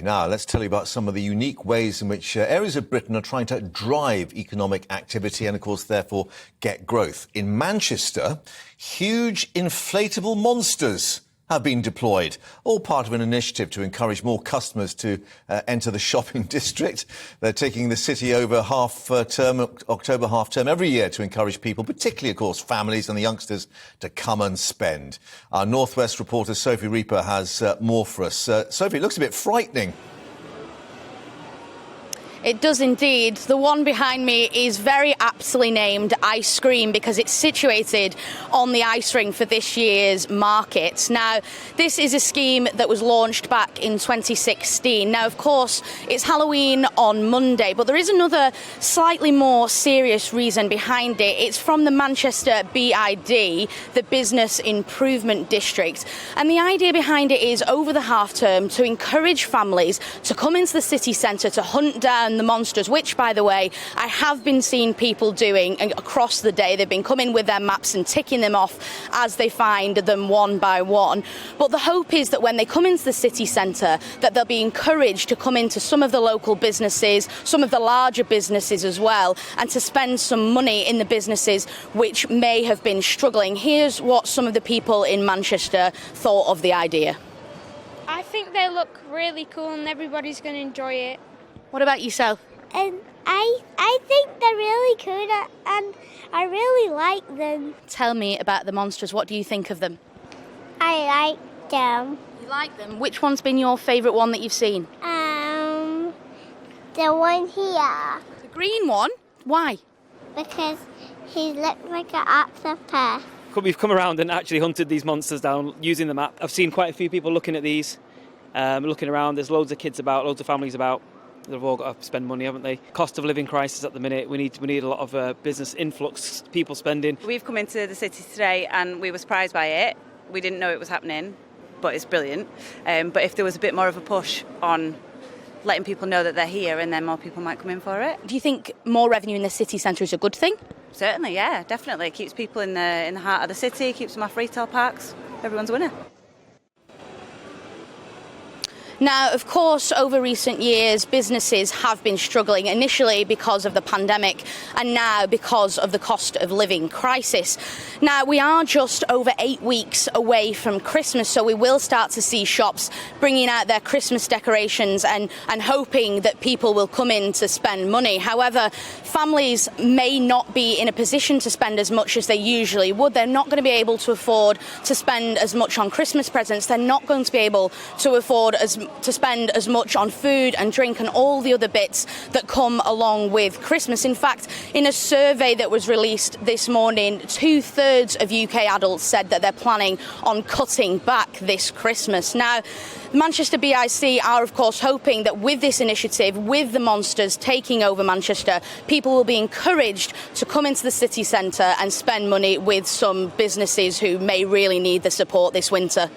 Now, let's tell you about some of the unique ways in which areas of Britain are trying to drive economic activity and, of course, therefore get growth. In Manchester, huge inflatable monsters have been deployed, all part of an initiative to encourage more customers to enter the shopping district. They're taking the city over October half term every year to encourage people, particularly, of course, families and the youngsters, to come and spend. Our North West reporter Sophie Reaper has more for us. Sophie, it looks a bit frightening. It does indeed. The one behind me is very aptly named Ice Cream because it's situated on the ice rink for this year's market. Now, this is a scheme that was launched back in 2016. Now, of course, it's Halloween on Monday, but there is another slightly more serious reason behind it. It's from the Manchester BID, the Business Improvement District. And the idea behind it is, over the half term, to encourage families to come into the city centre to hunt down the monsters, which, by the way, I have been seeing people doing across the day. They've been coming with their maps and ticking them off as they find them one by one. But the hope is that when they come into the city centre, that they'll be encouraged to come into some of the local businesses, some of the larger businesses as well, and to spend some money in the businesses which may have been struggling. Here's what some of the people in Manchester thought of the idea. I think they look really cool and everybody's going to enjoy it. What about yourself? I think they're really cool and I really like them. Tell me about the monsters. What do you think of them? I like them. You like them? Which one's been your favourite one that you've seen? The one here. The green one? Why? Because he looks like an octopus. We've come around and actually hunted these monsters down using the map. I've seen quite a few people looking at these, looking around. There's loads of kids about, loads of families about. They've all got to spend money, haven't they? Cost of living crisis at the minute. We need a lot of business influx, people spending. We've come into the city today and we were surprised by it. We didn't know it was happening, but it's brilliant. But if there was a bit more of a push on letting people know that they're here, and then more people might come in for it. Do you think more revenue in the city centre is a good thing? Certainly, yeah, definitely. It keeps people in the heart of the city, keeps them off retail parks. Everyone's a winner. Now, of course, over recent years, businesses have been struggling, initially because of the pandemic and now because of the cost of living crisis. Now, we are just over 8 weeks away from Christmas, so we will start to see shops bringing out their Christmas decorations and hoping that people will come in to spend money. However, families may not be in a position to spend as much as they usually would. They're not going to be able to afford to spend as much on Christmas presents. They're not going to be able to afford to spend as much on food and drink and all the other bits that come along with Christmas. In fact, in a survey that was released this morning, 2/3 of UK adults said that they're planning on cutting back this Christmas. Now, Manchester BIC are, of course, hoping that with this initiative, with the monsters taking over Manchester, people will be encouraged to come into the city centre and spend money with some businesses who may really need the support this winter.